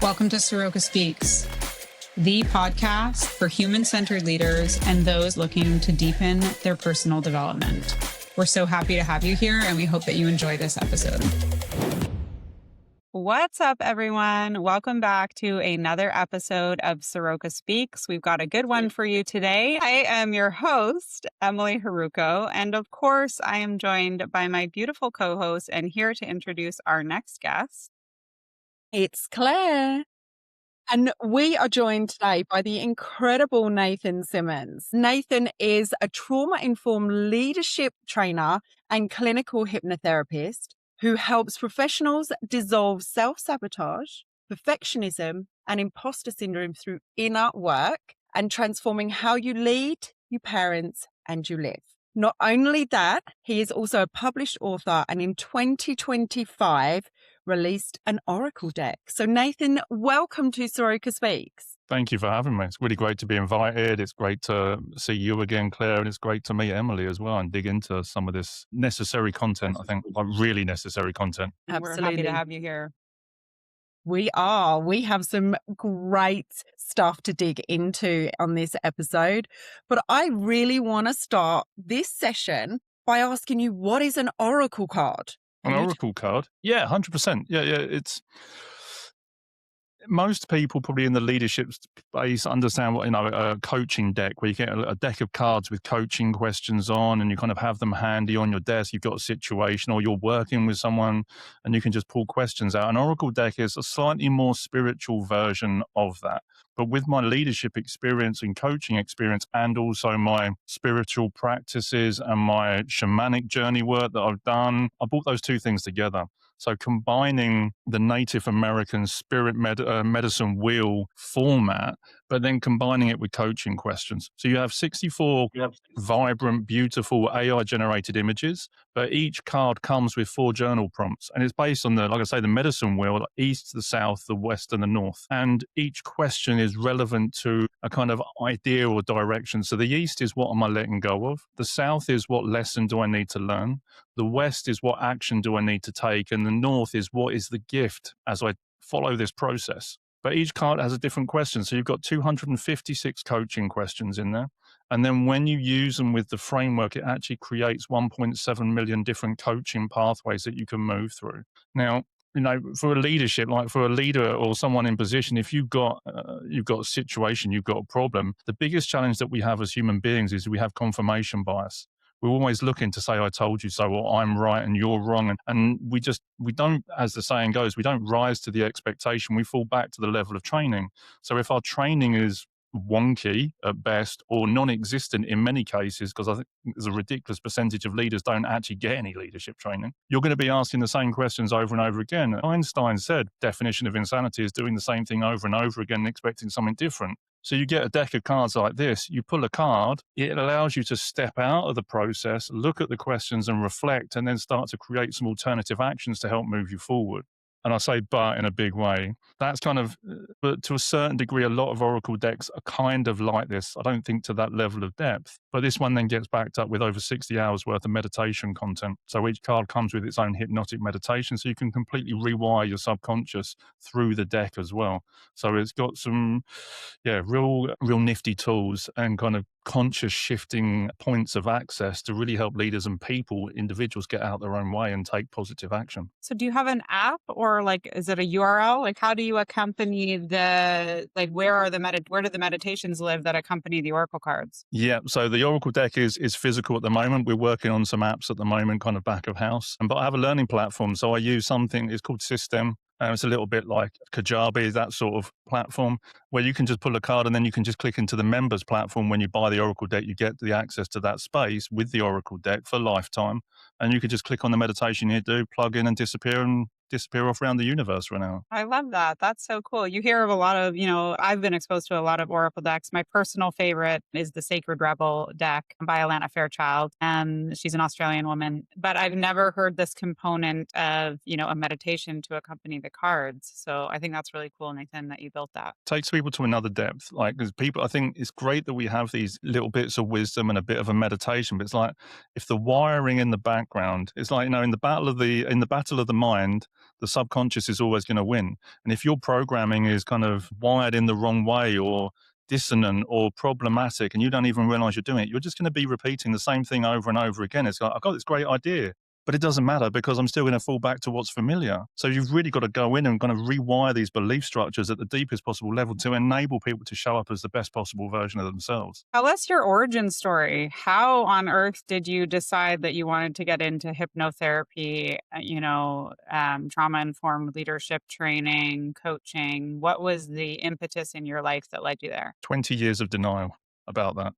Welcome to Soroka Speaks, the podcast for human-centered leaders and those looking to deepen their personal development. We're so happy to have you here, and we hope that you enjoy this episode. What's up, everyone? Welcome back to another episode of Soroka Speaks. We've got a good one for you today. I am your host, Emily Haruko, and of course, I am joined by my beautiful co-host and here to introduce our next guest. It's Claire. And we are joined today by the incredible Nathan Simmons. Nathan is a trauma-informed leadership trainer and clinical hypnotherapist who helps professionals dissolve self-sabotage, perfectionism, and imposter syndrome through inner work and transforming how you lead, you parent, and you live. Not only that, he is also a published author and in 2025 released an Oracle deck. So Nathan, welcome to Soroka Speaks. Thank you for having me. It's really great to be invited. It's great to see you again, Claire, and it's great to meet Emily as well and dig into some of this necessary content. I think like really necessary content. Absolutely. We're happy to have you here. We are. We have some great stuff to dig into on this episode. But I really want to start this session by asking you, what is an Oracle card? An Oracle card? Yeah, 100%. Yeah. It's most people probably in the leadership space understand what, a coaching deck where you get a deck of cards with coaching questions on and you kind of have them handy on your desk. You've got a situation or you're working with someone and you can just pull questions out. An Oracle deck is a slightly more spiritual version of that. But with my leadership experience and coaching experience and also my spiritual practices and my shamanic journey work that I've done, I brought those two things together. So combining the Native American spirit medicine wheel format, but then combining it with coaching questions. So you have 64 vibrant, beautiful AI-generated images, but each card comes with 4 journal prompts. And it's based on the medicine wheel, like east, the south, the west, and the north. And each question is relevant to a kind of idea or direction. So the east is what am I letting go of? The south is what lesson do I need to learn? The west is what action do I need to take? And the north is what is the gift as I follow this process. But each card has a different question. So you've got 256 coaching questions in there. And then when you use them with the framework, it actually creates 1.7 million different coaching pathways that you can move through. Now, for a leadership, like for a leader or someone in position, if you've got a situation, you've got a problem, the biggest challenge that we have as human beings is we have confirmation bias. We're always looking to say, I told you so, or I'm right and you're wrong. And we don't, as the saying goes, we don't rise to the expectation. We fall back to the level of training. So if our training is wonky at best or non-existent in many cases, because I think there's a ridiculous percentage of leaders don't actually get any leadership training, you're going to be asking the same questions over and over again. Einstein said definition of insanity is doing the same thing over and over again and expecting something different. So you get a deck of cards like this, you pull a card, it allows you to step out of the process, look at the questions and reflect, and then start to create some alternative actions to help move you forward. And I say but in a big way. That's kind of, but to a certain degree, a lot of Oracle decks are kind of like this. I don't think to that level of depth. But this one then gets backed up with over 60 hours worth of meditation content. So each card comes with its own hypnotic meditation. So you can completely rewire your subconscious through the deck as well. So it's got some, real nifty tools and kind of conscious shifting points of access to really help leaders and individuals get out their own way and take positive action. So do you have an app or is it a URL? How do you accompany where do the meditations live that accompany the Oracle cards? Yeah. So the Oracle deck is physical at the moment. We're working on some apps at the moment, kind of back of house. But I have a learning platform. So I use something, it's called System. It's a little bit like Kajabi, that sort of platform, where you can just pull a card and then you can just click into the members platform. When you buy the Oracle deck, you get the access to that space with the Oracle deck for lifetime. And you can just click on the meditation you do, plug in and disappear off around the universe for an hour. I love that. That's so cool. You hear of a lot of, I've been exposed to a lot of Oracle decks. My personal favorite is the Sacred Rebel deck by Alana Fairchild. And she's an Australian woman. But I've never heard this component of, a meditation to accompany the cards. So I think that's really cool, Nathan, that you built that. Takes people to another depth. Because people, I think it's great that we have these little bits of wisdom and a bit of a meditation. But it's like if the wiring in the background, it's like, in the battle of the mind, The subconscious is always going to win. And if your programming is kind of wired in the wrong way or dissonant or problematic and you don't even realize you're doing it, you're just going to be repeating the same thing over and over again. It's like, I've got this great idea, but it doesn't matter because I'm still going to fall back to what's familiar. So you've really got to go in and kind of rewire these belief structures at the deepest possible level to enable people to show up as the best possible version of themselves. Tell us your origin story. How on earth did you decide that you wanted to get into hypnotherapy, trauma-informed leadership training, coaching? What was the impetus in your life that led you there? 20 years of denial about that.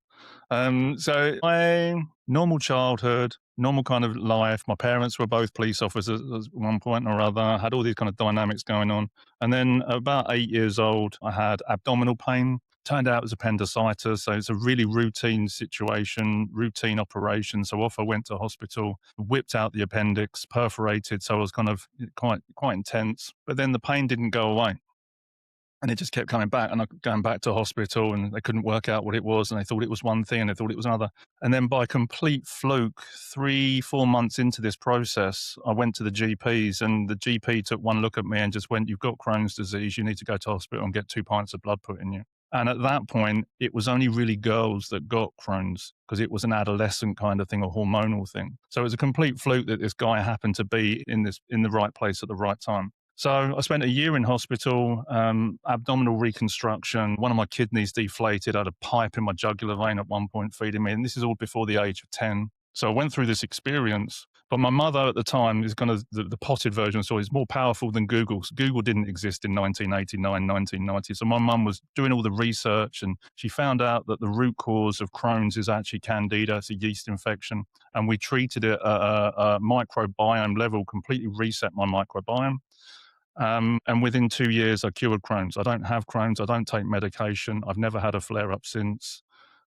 So my normal childhood, normal kind of life. My parents were both police officers at one point or other, had all these kind of dynamics going on. And then about 8 years old, I had abdominal pain. Turned out it was appendicitis. So it's a really routine situation, routine operation. So off I went to hospital, whipped out the appendix, perforated. So it was kind of quite intense. But then the pain didn't go away. And it just kept coming back, and I going back to hospital, and they couldn't work out what it was, and they thought it was one thing, and they thought it was another. And then by complete fluke, 3-4 months into this process, I went to the GPs, and the GP took one look at me and just went, "You've got Crohn's disease. You need to go to hospital and get 2 pints of blood put in you." And at that point, it was only really girls that got Crohn's because it was an adolescent kind of thing, a hormonal thing. So it was a complete fluke that this guy happened to be in the right place at the right time. So I spent a year in hospital, abdominal reconstruction. One of my kidneys deflated. I had a pipe in my jugular vein at one point feeding me. And this is all before the age of 10. So I went through this experience. But my mother at the time is kind of the potted version, so it's more powerful than Google. So Google didn't exist in 1989, 1990. So my mum was doing all the research and she found out that the root cause of Crohn's is actually Candida. It's a yeast infection. And we treated it at a microbiome level, completely reset my microbiome. And within 2 years, I cured Crohn's. I don't have Crohn's. I don't take medication. I've never had a flare up since.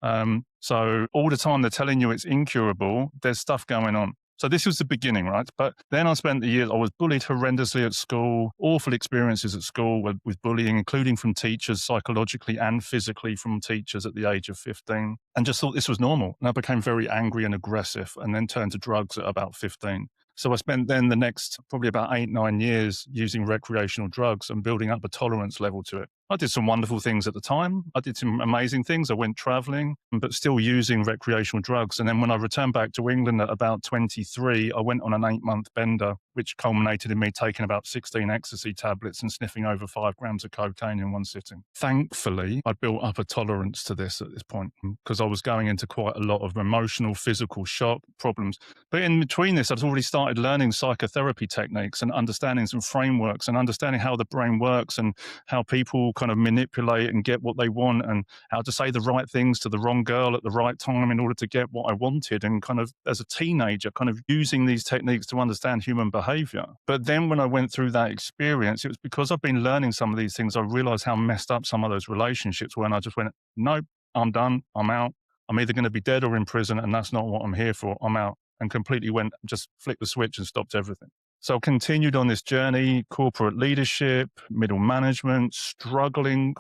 So all the time they're telling you it's incurable, there's stuff going on. So this was the beginning, right? But then I spent the years, I was bullied horrendously at school, awful experiences at school with bullying, including from teachers, psychologically and physically from teachers at the age of 15, and just thought this was normal. And I became very angry and aggressive and then turned to drugs at about 15. So I spent then the next probably about 8-9 years using recreational drugs and building up a tolerance level to it. I did some wonderful things at the time. I did some amazing things. I went traveling, but still using recreational drugs. And then when I returned back to England at about 23, I went on an 8-month bender, which culminated in me taking about 16 ecstasy tablets and sniffing over 5 grams of cocaine in one sitting. Thankfully, I built up a tolerance to this at this point because I was going into quite a lot of emotional, physical shock problems. But in between this, I'd already started learning psychotherapy techniques and understanding some frameworks and understanding how the brain works and how people kind of manipulate and get what they want and how to say the right things to the wrong girl at the right time in order to get what I wanted. And kind of as a teenager, kind of using these techniques to understand human behavior. But then when I went through that experience, it was because I've been learning some of these things, I realized how messed up some of those relationships were. And I just went, nope, I'm done. I'm out. I'm either going to be dead or in prison. And that's not what I'm here for. I'm out. And completely just flicked the switch and stopped everything. So I continued on this journey, corporate leadership, middle management, struggling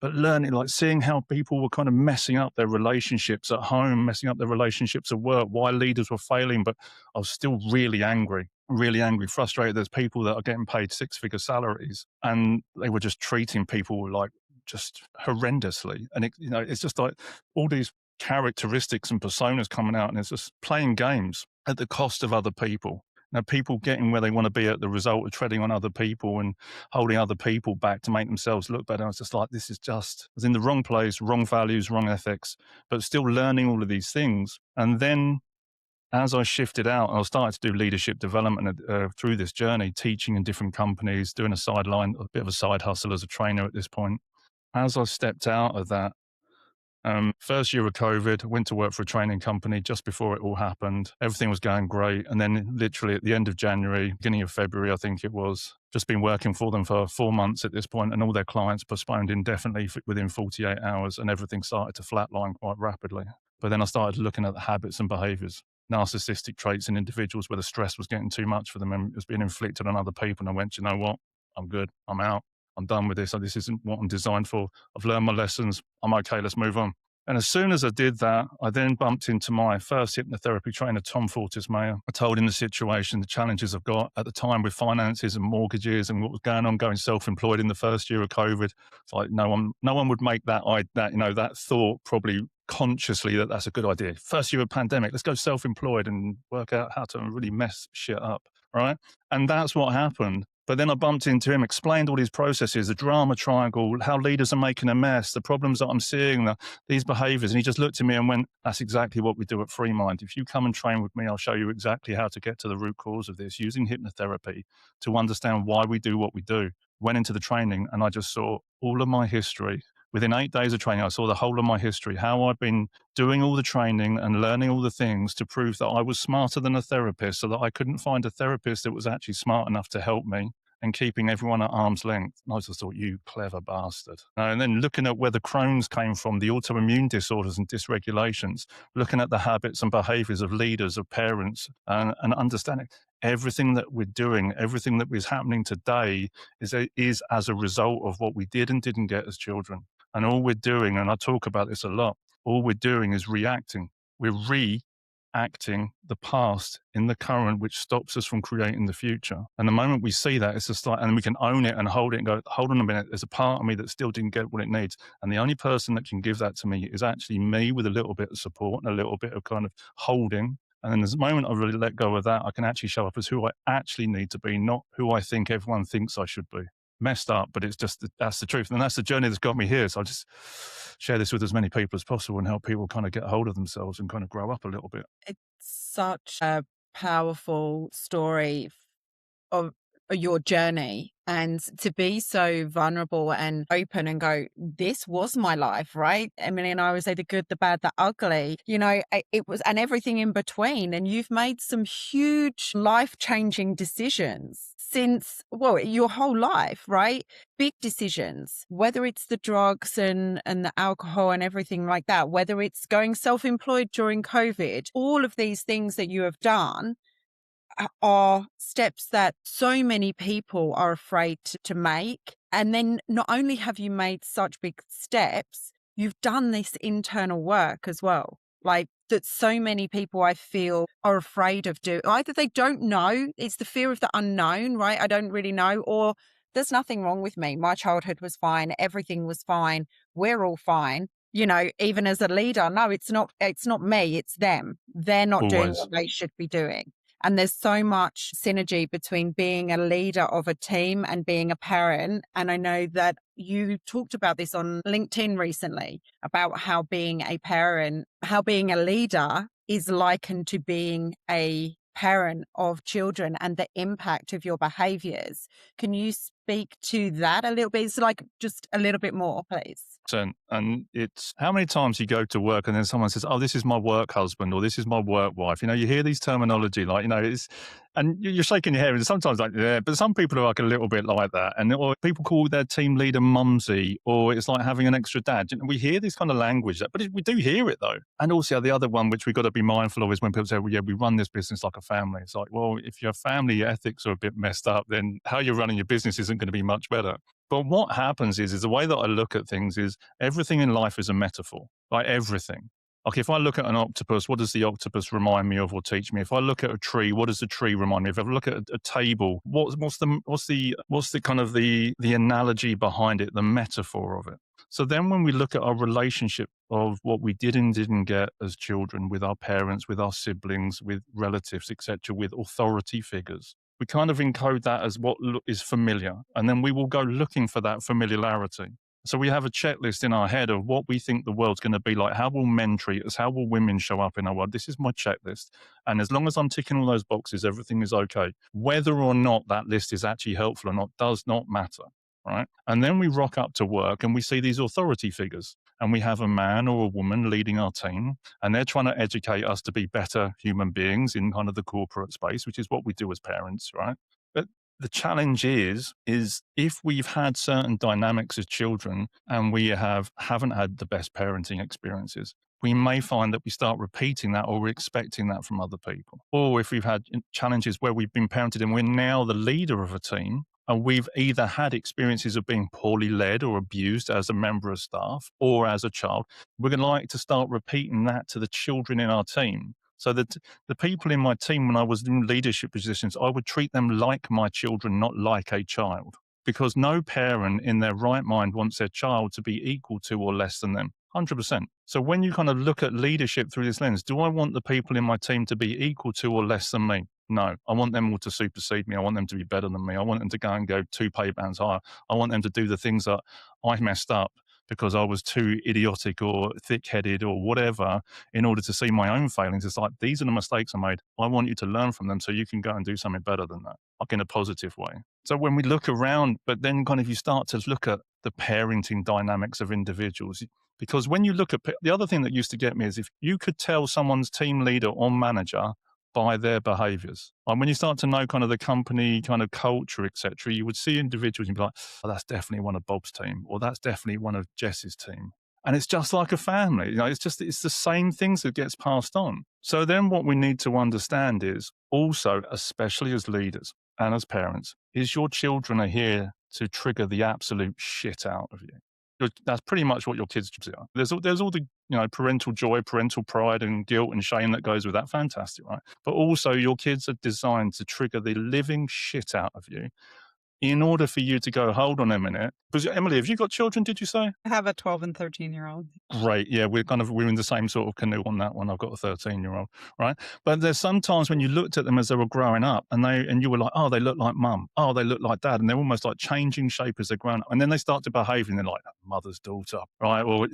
but learning, like seeing how people were kind of messing up their relationships at home, messing up their relationships at work, why leaders were failing. But I was still really angry, frustrated. There's people that are getting paid 6-figure salaries and they were just treating people like just horrendously. And it's just like all these characteristics and personas coming out, and it's just playing games at the cost of other people. Now, people getting where they want to be at the result of treading on other people and holding other people back to make themselves look better. It's just like, this is just, it's in the wrong place, wrong values, wrong ethics, but still learning all of these things. And then as I shifted out, I started to do leadership development through this journey, teaching in different companies, doing a bit of a side hustle as a trainer at this point. As I stepped out of that, first year of COVID, went to work for a training company just before it all happened. Everything was going great. And then literally at the end of January, beginning of February, I think it was, just been working for them for 4 months at this point, and all their clients postponed indefinitely within 48 hours, and everything started to flatline quite rapidly. But then I started looking at the habits and behaviors, narcissistic traits in individuals where the stress was getting too much for them and it was being inflicted on other people. And I went, you know what? I'm good. I'm out. I'm done with this. This isn't what I'm designed for. I've learned my lessons. I'm okay. Let's move on. And as soon as I did that, I then bumped into my first hypnotherapy trainer, Tom Fortis Mayer. I told him the situation, the challenges I've got at the time with finances and mortgages and what was going on, going self-employed in the first year of COVID. It's like no one would make that thought probably consciously that that's a good idea. First year of pandemic, let's go self-employed and work out how to really mess shit up, right? And that's what happened. But then I bumped into him, explained all these processes, the drama triangle, how leaders are making a mess, the problems that I'm seeing, these behaviors. And he just looked at me and went, that's exactly what we do at FreeMind. If you come and train with me, I'll show you exactly how to get to the root cause of this using hypnotherapy to understand why we do what we do. Went into the training and I just saw all of my history. Within 8 days of training, I saw the whole of my history, how I've been doing all the training and learning all the things to prove that I was smarter than a therapist, so that I couldn't find a therapist that was actually smart enough to help me, and keeping everyone at arm's length. And I just thought, you clever bastard. And then looking at where the Crohn's came from, the autoimmune disorders and dysregulations, looking at the habits and behaviors of leaders, of parents, and understanding everything that we're doing, everything that is happening today is as a result of what we did and didn't get as children. And all we're doing, and I talk about this a lot, all we're doing is reacting. We're reacting the past in the current, which stops us from creating the future. And the moment we see that, it's just like, and we can own it and hold it and go, hold on a minute, there's a part of me that still didn't get what it needs. And the only person that can give that to me is actually me, with a little bit of support and a little bit of kind of holding. And then the moment I really let go of that, I can actually show up as who I actually need to be, not who I think everyone thinks I should be. Messed up, but it's just that's the truth, and that's the journey that's got me here. So I just share this with as many people as possible and help people kind of get a hold of themselves and kind of grow up a little bit. It's such a powerful story of your journey, and to be so vulnerable and open and go, this was my life, right? Emily and I would say the good, the bad, the ugly, it was, and everything in between. And you've made some huge life-changing decisions since, well, your whole life, right? Big decisions, whether it's the drugs and the alcohol and everything like that, whether it's going self-employed during COVID, all of these things that you have done are steps that so many people are afraid to make. And then not only have you made such big steps, you've done this internal work as well. Like that so many people I feel are afraid of doing. Either they don't know, it's the fear of the unknown, right? I don't really know, or there's nothing wrong with me. My childhood was fine. Everything was fine. We're all fine. Even as a leader, no, it's not me, it's them. They're not doing Always. what they should be doing. And there's so much synergy between being a leader of a team and being a parent. And I know that you talked about this on LinkedIn recently, about how being a parent, how being a leader is likened to being a parent of children and the impact of your behaviors. Can you speak to that a little bit? It's like just a little bit more, please. And it's how many times you go to work and then someone says, oh, this is my work husband or this is my work wife. You hear these terminology like, and you're shaking your head and sometimes like, yeah, but some people are like a little bit like that. And or people call their team leader mumsy, or it's like having an extra dad. We hear this kind of language, but we do hear it though. And also the other one, which we've got to be mindful of, is when people say, well, yeah, we run this business like a family. It's like, well, if your family ethics are a bit messed up, then how you're running your business isn't going to be much better. But what happens is the way that I look at things is everything in life is a metaphor, like everything. Like if I look at an octopus, what does the octopus remind me of or teach me? If I look at a tree, what does the tree remind me of? If I look at a table, what's the kind of the analogy behind it, the metaphor of it? So then when we look at our relationship of what we did and didn't get as children with our parents, with our siblings, with relatives, etc., with authority figures, we kind of encode that as what is familiar. And then we will go looking for that familiarity. So we have a checklist in our head of what we think the world's going to be like. How will men treat us? How will women show up in our world? This is my checklist. And as long as I'm ticking all those boxes, everything is okay. Whether or not that list is actually helpful or not does not matter. Right. And then we rock up to work and we see these authority figures, and we have a man or a woman leading our team, and they're trying to educate us to be better human beings in kind of the corporate space, which is what we do as parents. Right. But the challenge is if we've had certain dynamics as children and we haven't had the best parenting experiences, we may find that we start repeating that or we're expecting that from other people. Or if we've had challenges where we've been parented and we're now the leader of a team, and we've either had experiences of being poorly led or abused as a member of staff or as a child, we're going to like to start repeating that to the children in our team. So that the people in my team, when I was in leadership positions, I would treat them like my children, not like a child, because no parent in their right mind wants their child to be equal to or less than them. 100%. So when you kind of look at leadership through this lens, do I want the people in my team to be equal to or less than me? No, I want them all to supersede me. I want them to be better than me. I want them to go and go 2 pay bands higher. I want them to do the things that I messed up because I was too idiotic or thick-headed or whatever in order to see my own failings. It's like, these are the mistakes I made. I want you to learn from them so you can go and do something better than that, like in a positive way. So when we look around, but then kind of you start to look at the parenting dynamics of individuals, because when you look at the other thing that used to get me is if you could tell someone's team leader or manager by their behaviors. And when you start to know kind of the company kind of culture, etc., you would see individuals and be like, oh, that's definitely one of Bob's team, or that's definitely one of Jess's team. And it's just like a family. It's the same things that gets passed on. So then what we need to understand is also, especially as leaders and as parents, is your children are here to trigger the absolute shit out of you. That's pretty much what your kids are. There's all the parental joy, parental pride, and guilt and shame that goes with that. Fantastic, right? But also, your kids are designed to trigger the living shit out of you in order for you to go, hold on a minute. Because Emily, have you got children? Did you say? I have a 12 and 13-year-old. Great. Yeah, we're in the same sort of canoe on that one. I've got a 13-year-old, right? But there's sometimes when you looked at them as they were growing up and you were like, oh, they look like mum. Oh, they look like dad. And they're almost like changing shape as they're growing up. And then they start to behave and they're like mother's daughter, right? Or,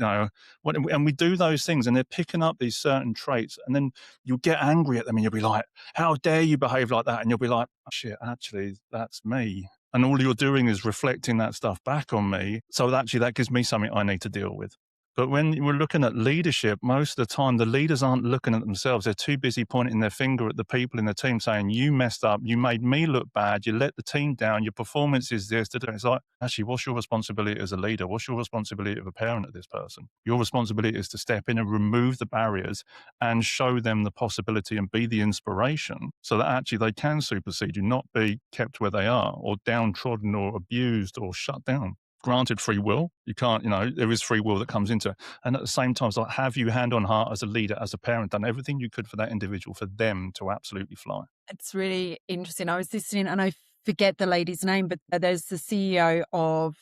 and we do those things and they're picking up these certain traits. And then you'll get angry at them and you'll be like, how dare you behave like that? And you'll be like, oh, shit, actually, that's me. And all you're doing is reflecting that stuff back on me. So actually, that gives me something I need to deal with. But when we're looking at leadership, most of the time, the leaders aren't looking at themselves. They're too busy pointing their finger at the people in the team saying, you messed up, you made me look bad, you let the team down, your performance is this. It's like, actually, what's your responsibility as a leader? What's your responsibility of a parent of this person? Your responsibility is to step in and remove the barriers and show them the possibility and be the inspiration so that actually they can supersede you, not be kept where they are or downtrodden or abused or shut down. Granted free will, you can't, there is free will that comes into it. And at the same time, it's like, have you hand on heart as a leader, as a parent, done everything you could for that individual, for them to absolutely fly? It's really interesting. I was listening and I forget the lady's name, but there's the CEO of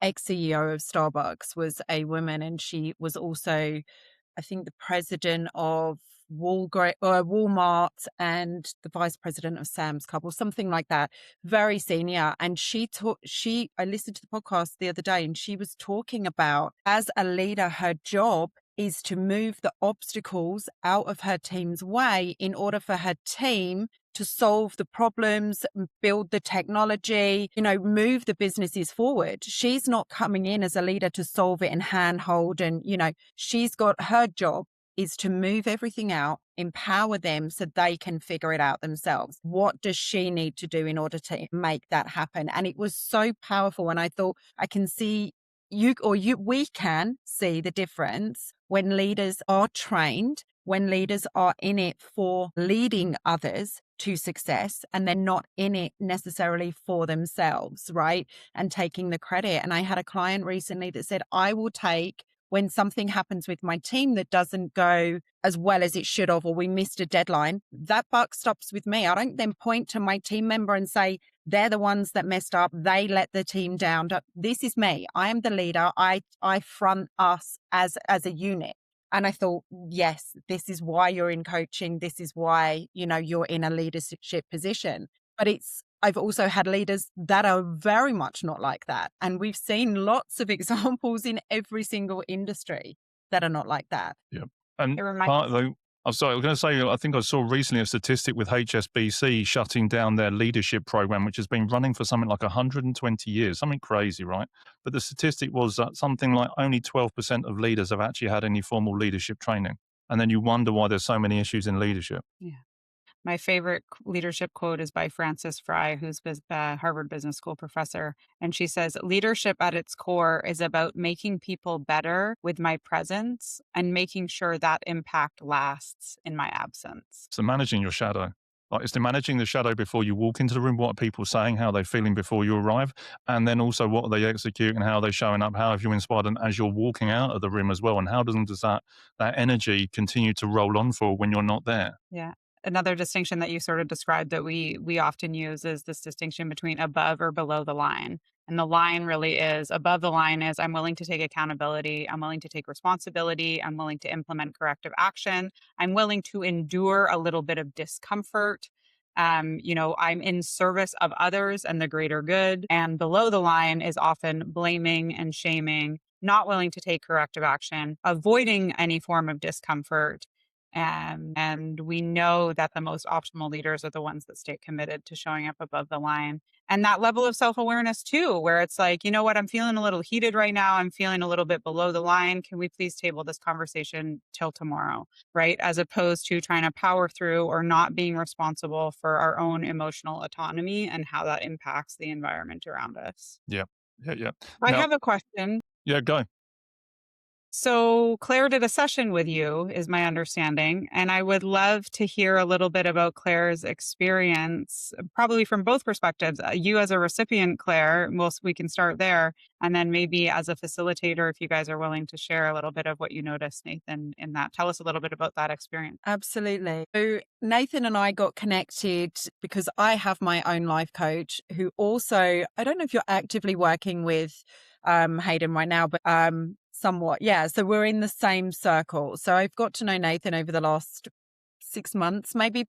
ex-CEO of Starbucks was a woman, and she was also, I think, the president of Walmart and the vice president of Sam's Club or something like that. Very senior. And I listened to the podcast the other day and she was talking about, as a leader, her job is to move the obstacles out of her team's way in order for her team to solve the problems, build the technology, move the businesses forward. She's not coming in as a leader to solve it and handhold. And, she's got her job is to move everything out, empower them so they can figure it out themselves. What does she need to do in order to make that happen? And it was so powerful. And I thought, I can see we can see the difference when leaders are trained, when leaders are in it for leading others to success and they're not in it necessarily for themselves, right? And taking the credit. And I had a client recently that said, I will take when something happens with my team that doesn't go as well as it should have, or we missed a deadline, that buck stops with me. I don't then point to my team member and say, they're the ones that messed up. They let the team down. This is me. I am the leader. I front us as a unit. And I thought, yes, this is why you're in coaching. This is why, you're in a leadership position. But I've also had leaders that are very much not like that. And we've seen lots of examples in every single industry that are not like that. Yeah. And It reminds part of the, I'm sorry, I was going to say, I think I saw recently a statistic with HSBC shutting down their leadership program, which has been running for something like 120 years, something crazy, right? But the statistic was that something like only 12% of leaders have actually had any formal leadership training. And then you wonder why there's so many issues in leadership. Yeah. My favorite leadership quote is by Frances Fry, who's a Harvard Business School professor. And she says, leadership at its core is about making people better with my presence and making sure that impact lasts in my absence. So managing your shadow. Like, it's the managing the shadow before you walk into the room. What are people saying? How are they feeling before you arrive? And then also, what are they executing? How are they showing up? How have you inspired them as you're walking out of the room as well? And how does that energy continue to roll on for when you're not there? Yeah. Another distinction that you sort of described that we often use is this distinction between above or below the line. And the line really is above the line is I'm willing to take accountability, I'm willing to take responsibility, I'm willing to implement corrective action, I'm willing to endure a little bit of discomfort. I'm in service of others and the greater good. And below the line is often blaming and shaming, not willing to take corrective action, avoiding any form of discomfort, and we know that the most optimal leaders are the ones that stay committed to showing up above the line. And that level of self awareness, too, where it's like, you know what, I'm feeling a little heated right now. I'm feeling a little bit below the line. Can we please table this conversation till tomorrow? Right. As opposed to trying to power through or not being responsible for our own emotional autonomy and how that impacts the environment around us. Yeah. Yeah. Yeah. I Now, have a question. yeah, go. So, Claire did a session with you, is my understanding. And I would love to hear a little bit about Claire's experience, probably from both perspectives. You as a recipient, Claire, we can start there. And then maybe as a facilitator, if you guys are willing to share a little bit of what you noticed, Nathan, in that. Tell us a little bit about that experience. Absolutely. So Nathan and I got connected because I have my own life coach who also, I don't know if you're actively working with Hayden right now, but somewhat. Yeah. So we're in the same circle. So I've got to know Nathan over the last 6 months, maybe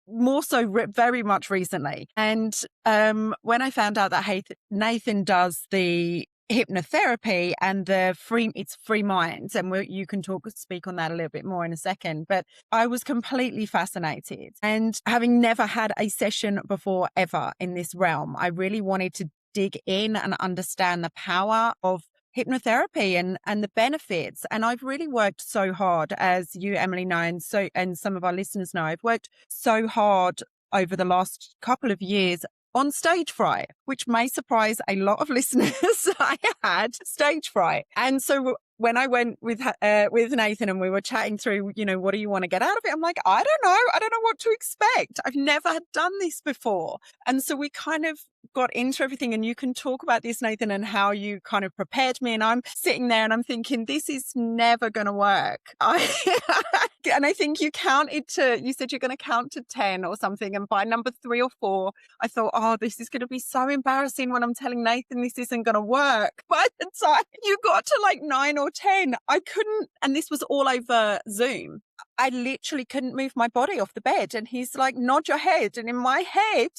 more so very much recently. And when I found out that Nathan does the hypnotherapy and it's free minds, and you can speak on that a little bit more in a second, but I was completely fascinated. And having never had a session before ever in this realm, I really wanted to dig in and understand the power of hypnotherapy and the benefits. And I've really worked so hard, as you, Emily, know, and some of our listeners know, I've worked so hard over the last couple of years on stage fright, which may surprise a lot of listeners. I had stage fright. And so when I went with Nathan and we were chatting through, what do you want to get out of it? I'm like, I don't know. I don't know what to expect. I've never done this before. And so we kind of got into everything, and you can talk about this, Nathan, and how you kind of prepared me. And I'm sitting there and I'm thinking, this is never going to work. And I think you said you're going to count to 10 or something. And by number 3 or 4, I thought, oh, this is going to be so embarrassing when I'm telling Nathan this isn't going to work. By the time you got to like 9 or 10, I couldn't, and this was all over Zoom. I literally couldn't move my body off the bed. And he's like, nod your head. And in my head,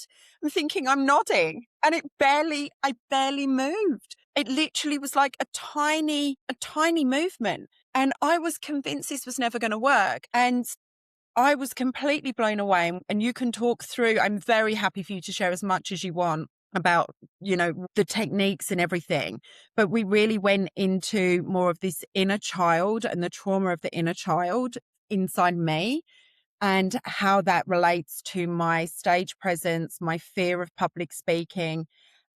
I'm thinking I'm nodding. And I barely moved. It literally was like a tiny movement. And I was convinced this was never going to work. And I was completely blown away. And you can talk through, I'm very happy for you to share as much as you want about, the techniques and everything. But we really went into more of this inner child and the trauma of the inner child inside me, and how that relates to my stage presence, my fear of public speaking.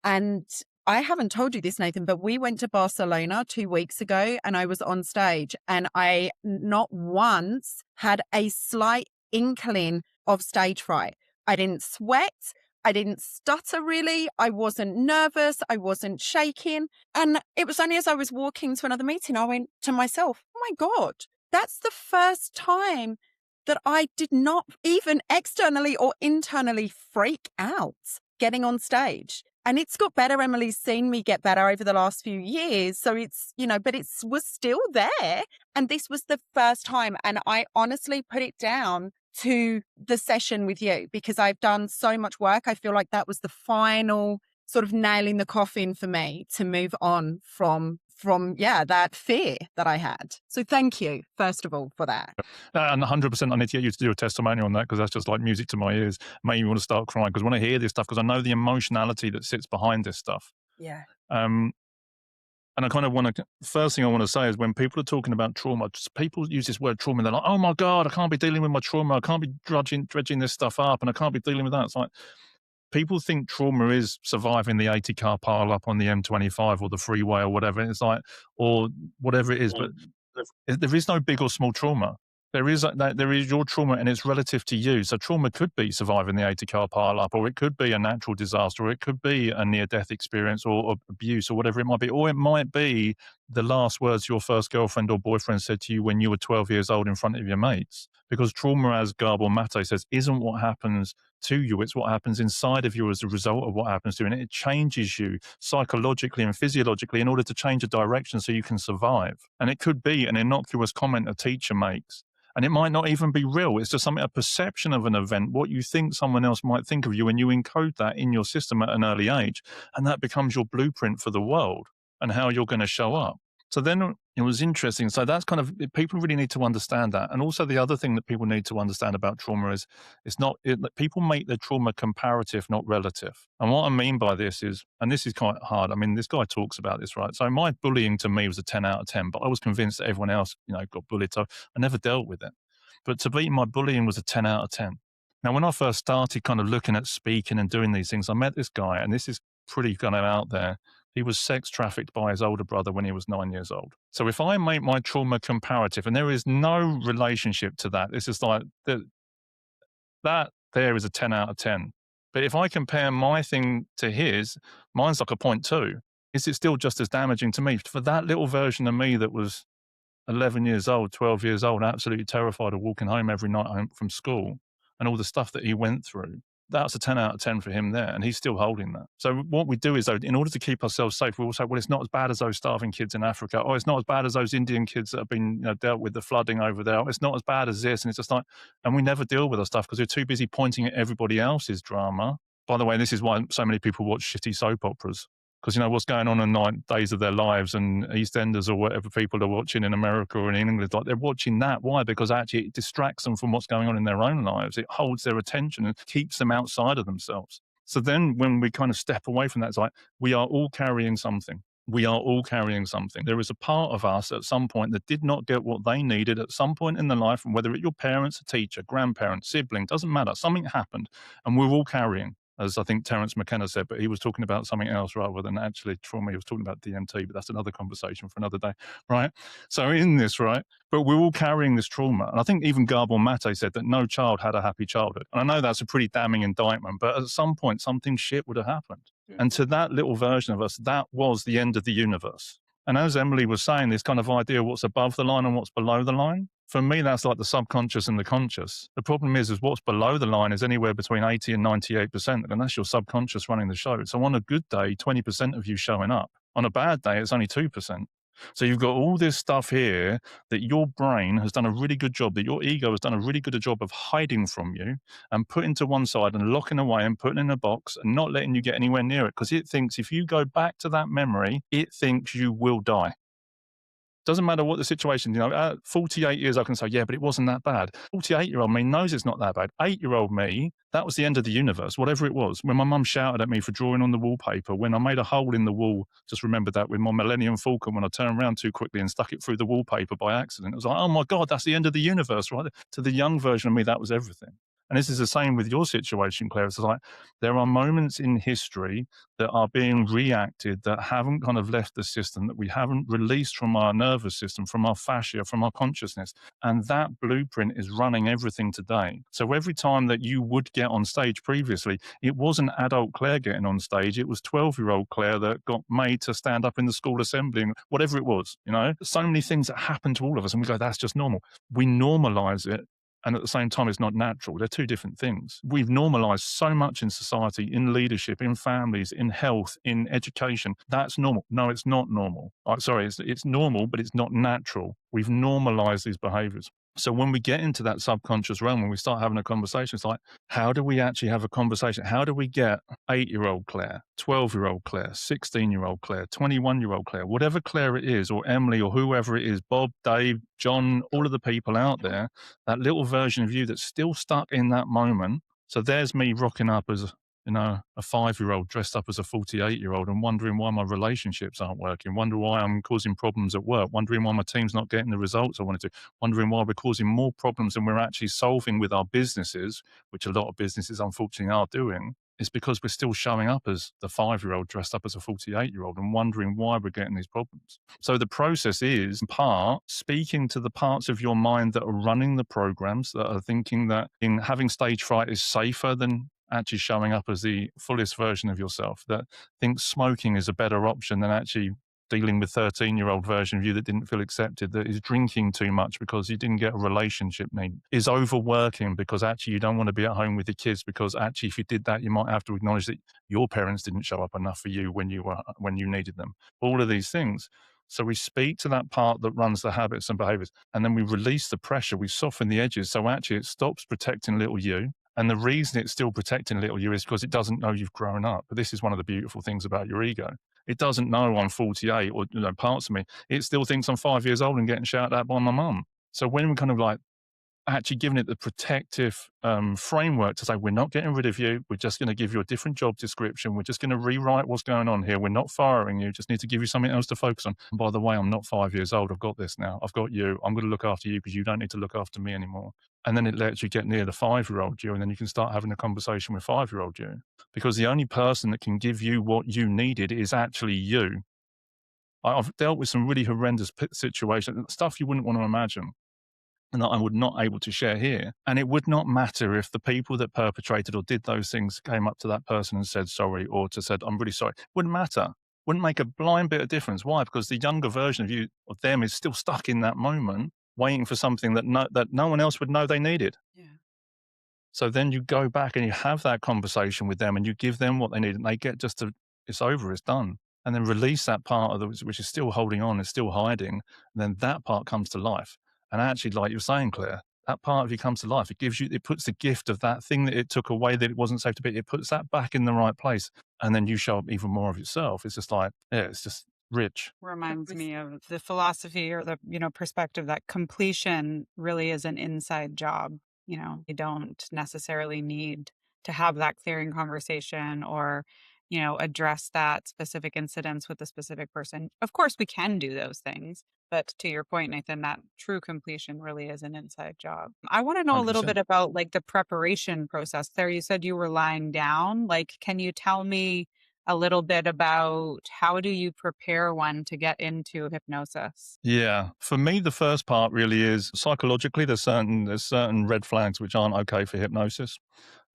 And I haven't told you this, Nathan, but we went to Barcelona 2 weeks ago and I was on stage, and I not once had a slight inkling of stage fright. I didn't sweat. I didn't stutter really. I wasn't nervous. I wasn't shaking. And it was only as I was walking to another meeting, I went to myself, oh my God, that's the first time that I did not even externally or internally freak out getting on stage. And it's got better. Emily's seen me get better over the last few years. So it's, but it was still there. And this was the first time. And I honestly put it down to the session with you because I've done so much work. I feel like that was the final sort of nail in the coffin for me to move on from that fear that I had. So thank you, first of all, for that. And 100%, I need to get you to do a testimonial on that, because that's just like music to my ears. Made me want to start crying because when I hear this stuff, because I know the emotionality that sits behind this stuff. Yeah. And I kind of want to, first thing I want to say is when people are talking about trauma, people use this word trauma and they're like, oh my God, I can't be dealing with my trauma. I can't be dredging this stuff up and I can't be dealing with that. It's like, people think trauma is surviving the 80 car pile up on the M25 or the freeway or whatever. It's like, or whatever it is, but there is no big or small trauma. There is your trauma, and it's relative to you. So trauma could be surviving the 80-car pile-up, or it could be a natural disaster, or it could be a near-death experience, or abuse, or whatever it might be. Or it might be the last words your first girlfriend or boyfriend said to you when you were 12 years old in front of your mates. Because trauma, as Gabor Mate says, isn't what happens to you. It's what happens inside of you as a result of what happens to you. And it changes you psychologically and physiologically in order to change a direction so you can survive. And it could be an innocuous comment a teacher makes. And it might not even be real. It's just something, a perception of an event, what you think someone else might think of you, and you encode that in your system at an early age. And that becomes your blueprint for the world and how you're going to show up. So then it was interesting. So that's kind of, people really need to understand that. And also the other thing that people need to understand about trauma is people make their trauma comparative, not relative. And what I mean by this is, and this is quite hard. I mean, this guy talks about this, right? So my bullying to me was a 10 out of 10, but I was convinced that everyone else, got bullied. So I never dealt with it. But to me, my bullying was a 10 out of 10. Now, when I first started kind of looking at speaking and doing these things, I met this guy, and this is pretty kind of out there. He was sex trafficked by his older brother when he was 9 years old. So if I make my trauma comparative, and there is no relationship to that, this is like that there is a 10 out of 10. But if I compare my thing to his, mine's like a 0.2. Is it still just as damaging to me? For that little version of me that was 11 years old, 12 years old, absolutely terrified of walking home every night home from school and all the stuff that he went through, that's a 10 out of 10 for him there, and he's still holding that. So what we do is, though, in order to keep ourselves safe, we will say, well, it's not as bad as those starving kids in Africa, or it's not as bad as those Indian kids that have been dealt with the flooding over there, or it's not as bad as this, and it's just like, and we never deal with our stuff because we're too busy pointing at everybody else's drama. By the way, this is why so many people watch shitty soap operas. Because what's going on in 9 days of their lives, and EastEnders or whatever people are watching in America or in England, like they're watching that. Why? Because actually it distracts them from what's going on in their own lives. It holds their attention and keeps them outside of themselves. So then when we kind of step away from that, it's like we are all carrying something. We are all carrying something. There is a part of us at some point that did not get what they needed at some point in their life, and whether it's your parents, a teacher, grandparent, sibling, doesn't matter. Something happened, and we're all carrying, as I think Terence McKenna said, but he was talking about something else rather than actually trauma. He was talking about DMT, but that's another conversation for another day, right? So in this, right, but we're all carrying this trauma. And I think even Gabor Mate said that no child had a happy childhood. And I know that's a pretty damning indictment, but at some point, something shit would have happened. And to that little version of us, that was the end of the universe. And as Emily was saying, this kind of idea of what's above the line and what's below the line, for me, that's like the subconscious and the conscious. The problem is what's below the line is anywhere between 80 and 98%, and that's your subconscious running the show. So on a good day, 20% of you showing up. On a bad day, it's only 2%. So you've got all this stuff here that your brain has done a really good job, that your ego has done a really good job of hiding from you and putting to one side and locking away and putting in a box and not letting you get anywhere near it, because it thinks if you go back to that memory, it thinks you will die. Doesn't matter what the situation, at 48 years, I can say, yeah, but it wasn't that bad. 48-year-old me knows it's not that bad. 8-year-old me, that was the end of the universe, whatever it was. When my mum shouted at me for drawing on the wallpaper, when I made a hole in the wall, just remembered that with my Millennium Falcon, when I turned around too quickly and stuck it through the wallpaper by accident. It was like, oh my God, that's the end of the universe, right? To the young version of me, that was everything. And this is the same with your situation, Claire. It's like there are moments in history that are being reacted that haven't kind of left the system, that we haven't released from our nervous system, from our fascia, from our consciousness. And that blueprint is running everything today. So every time that you would get on stage previously, it wasn't adult Claire getting on stage. It was 12-year-old Claire that got made to stand up in the school assembly, and whatever it was, so many things that happen to all of us. And we go, that's just normal. We normalize it. And at the same time, it's not natural. They're two different things. We've normalized so much in society, in leadership, in families, in health, in education. That's normal. No, it's not normal. It's normal, but it's not natural. We've normalized these behaviors. So when we get into that subconscious realm, when we start having a conversation, it's like, how do we actually have a conversation? How do we get 8-year-old Claire, 12-year-old Claire, 16-year-old Claire, 21-year-old Claire, whatever Claire it is, or Emily, or whoever it is, Bob, Dave, John, all of the people out there, that little version of you that's still stuck in that moment. So there's me rocking up as a 5-year-old dressed up as a 48-year-old and wondering why my relationships aren't working, wondering why I'm causing problems at work, wondering why my team's not getting the results I wanted to, wondering why we're causing more problems than we're actually solving with our businesses, which a lot of businesses unfortunately are doing. It's because we're still showing up as the 5-year-old dressed up as a 48-year-old and wondering why we're getting these problems. So the process is, in part, speaking to the parts of your mind that are running the programs, that are thinking that in having stage fright is safer than actually showing up as the fullest version of yourself, that thinks smoking is a better option than actually dealing with 13-year-old version of you that didn't feel accepted, that is drinking too much because you didn't get a relationship need, is overworking because actually you don't want to be at home with your kids because actually if you did that, you might have to acknowledge that your parents didn't show up enough for you when you needed them. All of these things. So we speak to that part that runs the habits and behaviors, and then we release the pressure, we soften the edges. So actually it stops protecting little you. And the reason it's still protecting little you is because it doesn't know you've grown up. But this is one of the beautiful things about your ego. It doesn't know I'm 48 or parts of me. It still thinks I'm 5 years old and getting shouted at by my mum. So when we're kind of like actually giving it the protective framework to say, we're not getting rid of you. We're just going to give you a different job description. We're just going to rewrite what's going on here. We're not firing you. Just need to give you something else to focus on. And by the way, I'm not 5 years old. I've got this now. I've got you. I'm going to look after you because you don't need to look after me anymore. And then it lets you get near the 5-year-old you, and then you can start having a conversation with 5-year-old you. Because the only person that can give you what you needed is actually you. I've dealt with some really horrendous situations, stuff you wouldn't want to imagine, and that I would not able to share here. And it would not matter if the people that perpetrated or did those things came up to that person and said sorry, or to said, I'm really sorry. Wouldn't matter. Wouldn't make a blind bit of difference. Why? Because the younger version of you, of them, is still stuck in that moment, waiting for something that no one else would know they needed. Yeah. So then you go back and you have that conversation with them and you give them what they need, and they get just to, it's over, it's done. And then release that part of which is still holding on, is still hiding. And then that part comes to life. And actually, like you were saying, Claire, that part of you comes to life. It gives you, it puts the gift of that thing that it took away that it wasn't safe to be. It puts that back in the right place. And then you show up even more of yourself. It's just like, yeah, it's just rich. Reminds me of the philosophy or the, perspective that completion really is an inside job. You don't necessarily need to have that clearing conversation or, address that specific incidents with a specific person. Of course, we can do those things. But to your point, Nathan, that true completion really is an inside job. I want to know a little 100%. bit about like the preparation process there. You said you were lying down. Like, can you tell me a little bit about how do you prepare one to get into hypnosis? Yeah. For me, the first part really is psychologically, there's certain red flags which aren't okay for hypnosis.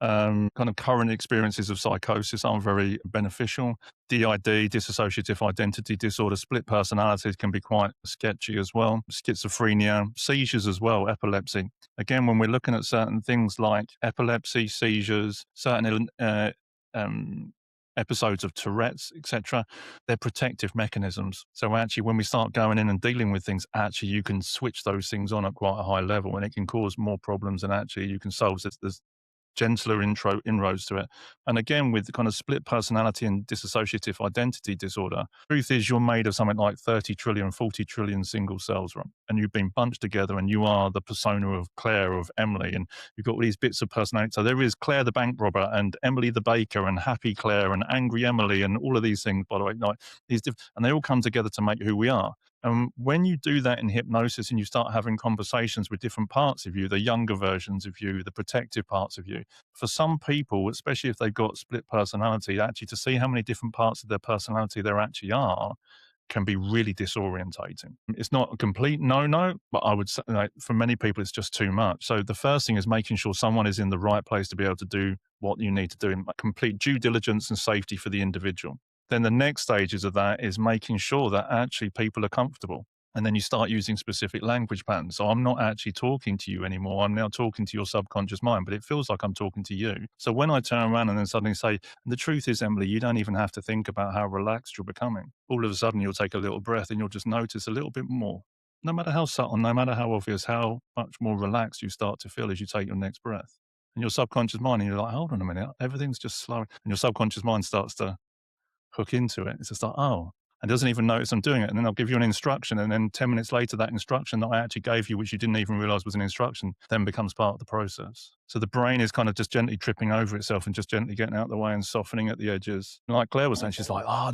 Kind of current experiences of psychosis aren't very beneficial. DID, dissociative identity disorder, split personalities can be quite sketchy as well. Schizophrenia, seizures as well, epilepsy. Again, when we're looking at certain things like epilepsy, seizures, certain episodes of Tourette's, etc., they're protective mechanisms. So actually, when we start going in and dealing with things, actually you can switch those things on at quite a high level, and it can cause more problems than actually you can solve. There's gentler inroads to it. And again, with the kind of split personality and dissociative identity disorder, truth is you're made of something like 30 trillion, 40 trillion single cells, right? And you've been bunched together and you are the persona of Claire, of Emily, and you've got all these bits of personality. So there is Claire the bank robber and Emily the baker and happy Claire and angry Emily and all of these things, by the way, like and they all come together to make who we are. And when you do that in hypnosis and you start having conversations with different parts of you, the younger versions of you, the protective parts of you, for some people, especially if they've got split personality, actually to see how many different parts of their personality there actually are can be really disorientating. It's not a complete no-no, but I would say like, for many people, it's just too much. So the first thing is making sure someone is in the right place to be able to do what you need to do in complete due diligence and safety for the individual. Then the next stages of that is making sure that actually people are comfortable. And then you start using specific language patterns. So I'm not actually talking to you anymore. I'm now talking to your subconscious mind, but it feels like I'm talking to you. So when I turn around and then suddenly say, and the truth is, Emily, you don't even have to think about how relaxed you're becoming. All of a sudden, you'll take a little breath and you'll just notice a little bit more. No matter how subtle, no matter how obvious, how much more relaxed you start to feel as you take your next breath. And your subconscious mind, and you're like, hold on a minute, everything's just slow. And your subconscious mind starts to hook into it. It's just like, oh, and doesn't even notice I'm doing it. And then I'll give you an instruction. And then 10 minutes later, that instruction that I actually gave you, which you didn't even realize was an instruction, then becomes part of the process. So the brain is kind of just gently tripping over itself and just gently getting out of the way and softening at the edges. And like Claire was saying, she's like, oh,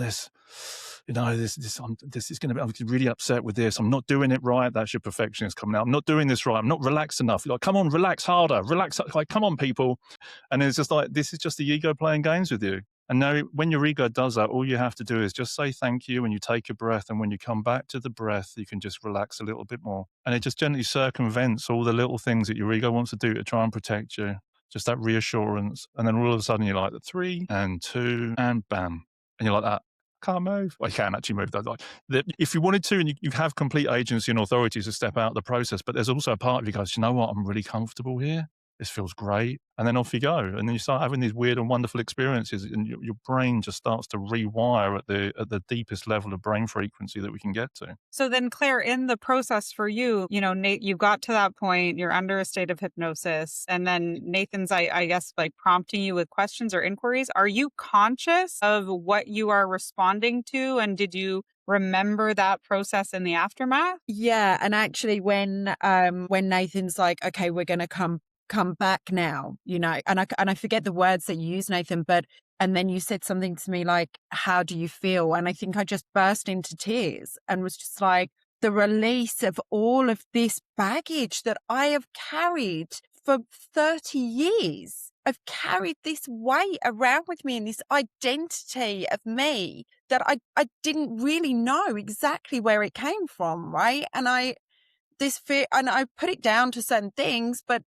this is going to be, I'm really upset with this. I'm not doing it right. That's your perfectionist coming out. I'm not doing this right. I'm not relaxed enough. Like, come on, relax harder, relax. Like, come on, people. And it's just like, this is just the ego playing games with you. And now when your ego does that, all you have to do is just say thank you when you take a breath. And when you come back to the breath, you can just relax a little bit more. And it just gently circumvents all the little things that your ego wants to do to try and protect you. Just that reassurance. And then all of a sudden you're like 3 and 2 and bam. And you're like that. Can't move. Well, you can actually move that. Like, if you wanted to, and you have complete agency and authority to step out of the process, but there's also a part of you goes, you know what, I'm really comfortable here. This feels great. And then off you go. And then you start having these weird and wonderful experiences, and your brain just starts to rewire at the deepest level of brain frequency that we can get to. So then, Claire, in the process for you, Nate, you got to that point, you're under a state of hypnosis, and then Nathan's, I guess, like prompting you with questions or inquiries. Are you conscious of what you are responding to? And did you remember that process in the aftermath? Yeah, and actually when Nathan's like, okay, we're going to come back now, and I forget the words that you use, Nathan, and then you said something to me like, how do you feel? And I think I just burst into tears and was just like, the release of all of this baggage that I have carried for 30 years. I've carried this weight around with me and this identity of me that I didn't really know exactly where it came from, right? And this fear, and I put it down to certain things, but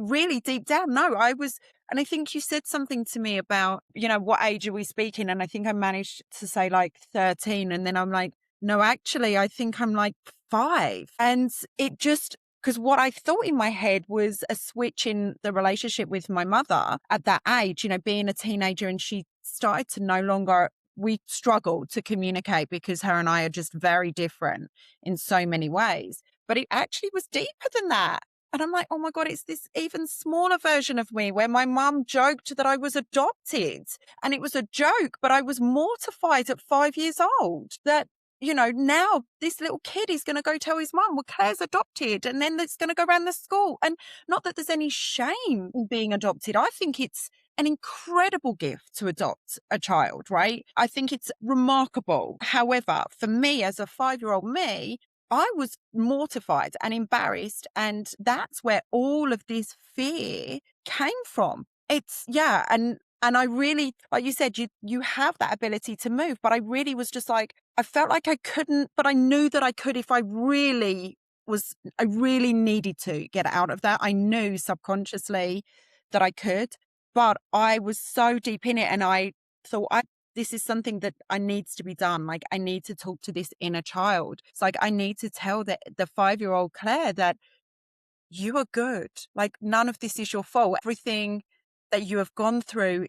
really deep down, no, and I think you said something to me about, what age are we speaking? And I think I managed to say like 13. And then I'm like, no, actually, I think I'm like 5. And it just, because what I thought in my head was a switch in the relationship with my mother at that age, being a teenager, and she started to no longer, we struggled to communicate because her and I are just very different in so many ways. But it actually was deeper than that. And I'm like, oh my God, it's this even smaller version of me where my mum joked that I was adopted. And it was a joke, but I was mortified at 5 years old that, now this little kid is going to go tell his mum, well, Claire's adopted. And then it's going to go around the school. And not that there's any shame in being adopted. I think it's an incredible gift to adopt a child, right? I think it's remarkable. However, for me, as a 5-year-old me, I was mortified and embarrassed. And that's where all of this fear came from. And I really, like you said, you have that ability to move, but I really was just like, I felt like I couldn't, but I knew that I could if I really needed to get out of that. I knew subconsciously that I could, but I was so deep in it, and I thought, this is something that I needs to be done. Like, I need to talk to this inner child. It's like, I need to tell the 5-year-old Claire that you are good. Like, none of this is your fault. Everything that you have gone through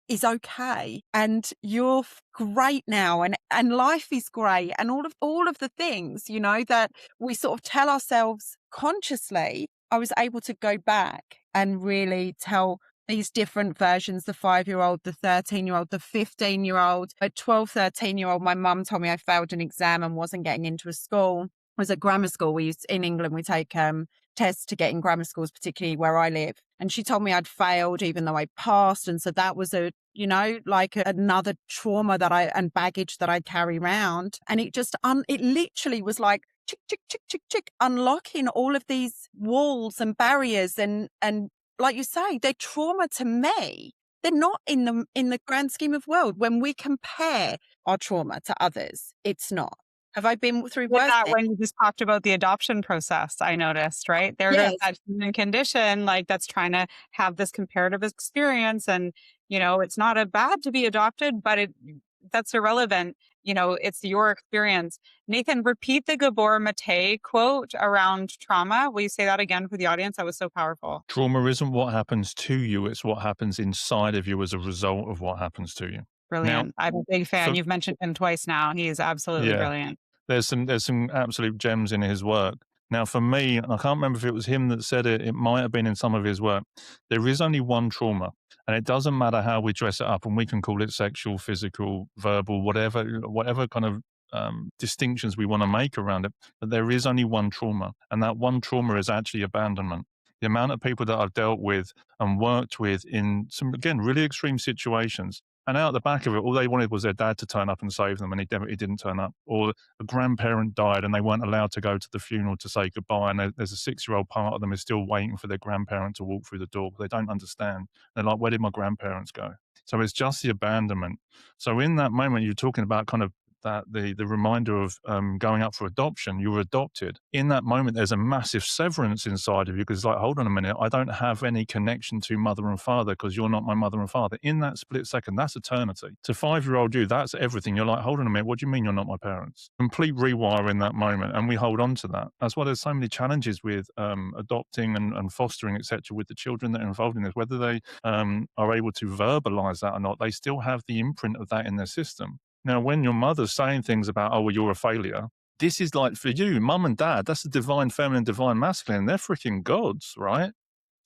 is okay. And you're great now. And life is great. And all of the things, that we sort of tell ourselves consciously, I was able to go back and really tell these different versions, the 5-year-old, the 13-year-old, the 15-year-old. At 12, 13-year-old, my mum told me I failed an exam and wasn't getting into a school. It was at grammar school. In England, we take tests to get in grammar schools, particularly where I live. And she told me I'd failed even though I passed. And so that was another trauma and baggage that I carry around. And it just, it literally was like, chick, chick, chick, chick, chick, unlocking all of these walls and barriers and like you say, they're trauma to me. They're not in the grand scheme of world. When we compare our trauma to others, it's not. Have I been through With worse? that, when you just talked about the adoption process, I noticed, right? There goes Yes. that human condition, like that's trying to have this comparative experience. And, it's not a bad to be adopted, but that's irrelevant. It's your experience. Nathan, repeat the Gabor Mate quote around trauma. Will you say that again for the audience? That was so powerful. Trauma isn't what happens to you, it's what happens inside of you as a result of what happens to you. Brilliant. I'm a big fan. for- You've mentioned him twice now. He is absolutely Yeah. brilliant. There's some absolute gems in his work. Now, for me, and I can't remember if it was him that said it, it might have been in some of his work, there is only one trauma, and it doesn't matter how we dress it up, and we can call it sexual, physical, verbal, whatever kind of distinctions we want to make around it, but there is only one trauma, and that one trauma is actually abandonment. The amount of people that I've dealt with and worked with in some, again, really extreme situations, And out the back of it, all they wanted was their dad to turn up and save them, and he didn't turn up. Or a grandparent died and they weren't allowed to go to the funeral to say goodbye. And there's a 6-year-old part of them is still waiting for their grandparent to walk through the door. They don't understand. They're like, where did my grandparents go? So it's just the abandonment. So in that moment, you're talking about kind of that the reminder of going up for adoption. You were adopted. In that moment, there's a massive severance inside of you because it's like, hold on a minute, I don't have any connection to mother and father because you're not my mother and father. In that split second, that's eternity. To 5-year-old you, that's everything. You're like, hold on a minute, what do you mean you're not my parents? Complete rewire in that moment, and we hold on to that. That's why there's so many challenges with adopting and fostering, etc., with the children that are involved in this. Whether they are able to verbalize that or not, they still have the imprint of that in their system. Now, when your mother's saying things about, oh, well, you're a failure, this is like for you, mum and dad, that's the divine feminine, divine masculine. They're freaking gods, right?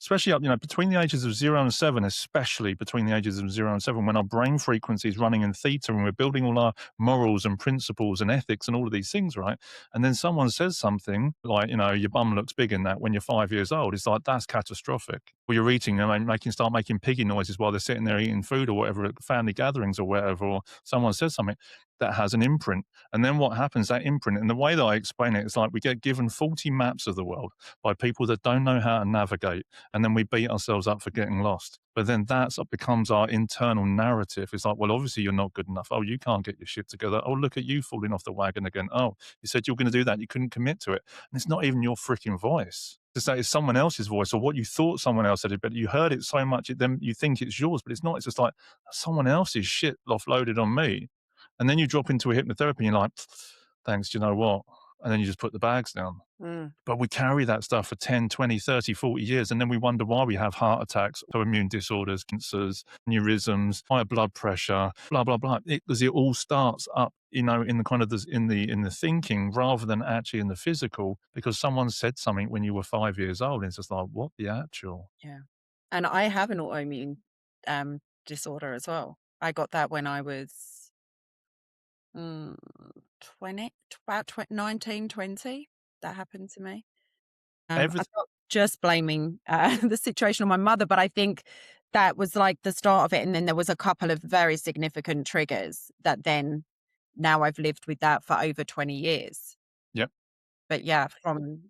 Especially up, between the ages of 0 and 7, especially between the ages of 0 and 7, when our brain frequency is running in theta and we're building all our morals and principles and ethics and all of these things, right? And then someone says something like, your bum looks big in that when you're 5 years old. It's like, that's catastrophic. Or you're eating and start making piggy noises while they're sitting there eating food or whatever at family gatherings or whatever, or someone says something that has an imprint. And then what happens, that imprint, and the way that I explain it is like we get given 40 maps of the world by people that don't know how to navigate, and then we beat ourselves up for getting lost. But then that becomes our internal narrative. It's like, well, obviously you're not good enough. Oh, you can't get your shit together. Oh, look at you falling off the wagon again. Oh, you said you were going to do that. You couldn't commit to it. And it's not even your freaking voice. To say it's someone else's voice or what you thought someone else said it, but you heard it so much, then you think it's yours, but it's not. It's just like someone else's shit offloaded on me. And then you drop into a hypnotherapy and you're like, thanks, do you know what? And then you just put the bags down. But we carry that stuff for 10, 20, 30, 40 years. And then we wonder why we have heart attacks, autoimmune disorders, cancers, neurisms, high blood pressure, blah, blah, blah. Because it all starts up, in the kind of in the thinking rather than actually in the physical, because someone said something when you were 5 years old. And it's just like, what the actual? Yeah. And I have an autoimmune disorder as well. I got that when I was 20, about 19, 20. That happened to me. I'm Everything. not just blaming the situation on my mother, but I think that was like the start of it. And then there was a couple of very significant triggers that then now I've lived with that for over 20 years. Yep. But yeah, from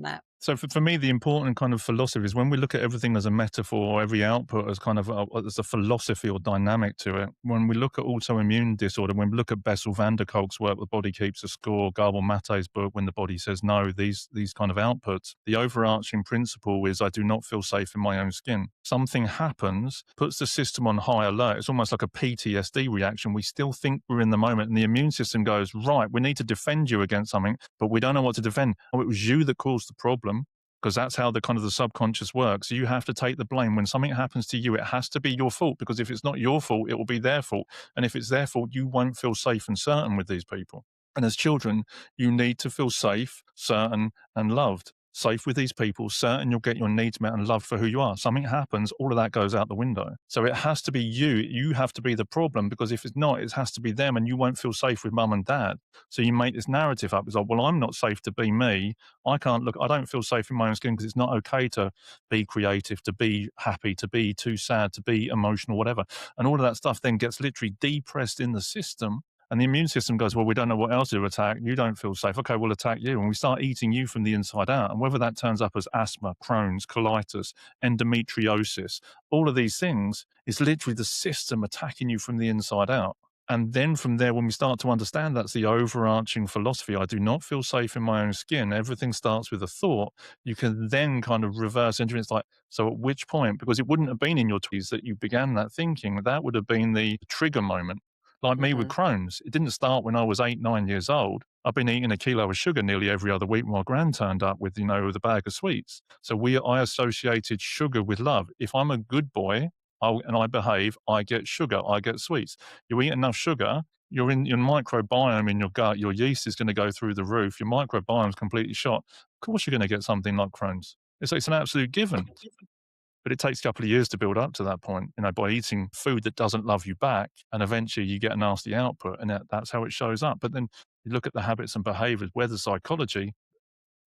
that. So for me, the important kind of philosophy is when we look at everything as a metaphor, every output as kind of as a philosophy or dynamic to it. When we look at autoimmune disorder, when we look at Bessel van der Kolk's work, The Body Keeps a Score, Gabor Mate's book, When the Body Says No, these kind of outputs, the overarching principle is I do not feel safe in my own skin. Something happens, puts the system on high alert. It's almost like a PTSD reaction. We still think we're in the moment, and the immune system goes, right, we need to defend you against something, but we don't know what to defend. Oh, it was you that caused the problem. Because that's how the kind of the subconscious works. You have to take the blame. When something happens to you, it has to be your fault, because if it's not your fault, it will be their fault. And if it's their fault, you won't feel safe and certain with these people. And as children, you need to feel safe, certain, and loved. Safe with these people, certain you'll get your needs met and loved for who you are. Something happens, all of that goes out the window. So it has to be you. You have to be the problem, because if it's not, it has to be them, and you won't feel safe with mum and dad. So you make this narrative up. It's like, well, I'm not safe to be me. I don't feel safe in my own skin because it's not okay to be creative, to be happy, to be too sad, to be emotional, whatever. And all of that stuff then gets literally depressed in the system. And the immune system goes, well, we don't know what else to attack. You don't feel safe. Okay, we'll attack you. And we start eating you from the inside out. And whether that turns up as asthma, Crohn's, colitis, endometriosis, all of these things, is literally the system attacking you from the inside out. And then from there, when we start to understand that's the overarching philosophy, I do not feel safe in my own skin. Everything starts with a thought. You can then kind of reverse engineer. It's like, so at which point, because it wouldn't have been in your 20s that you began that thinking, that would have been the trigger moment. Like me with Crohn's, it didn't start when I was 8, 9 years old. I've been eating a kilo of sugar nearly every other week when my gran turned up with, with a bag of sweets. So I associated sugar with love. If I'm a good boy and I behave, I get sugar, I get sweets. You eat enough sugar, your microbiome in your gut, your yeast is going to go through the roof. Your microbiome is completely shot. Of course, you're going to get something like Crohn's. It's an absolute given. But it takes a couple of years to build up to that point, by eating food that doesn't love you back, and eventually you get a nasty output, and that's how it shows up. But then you look at the habits and behaviors, where the psychology,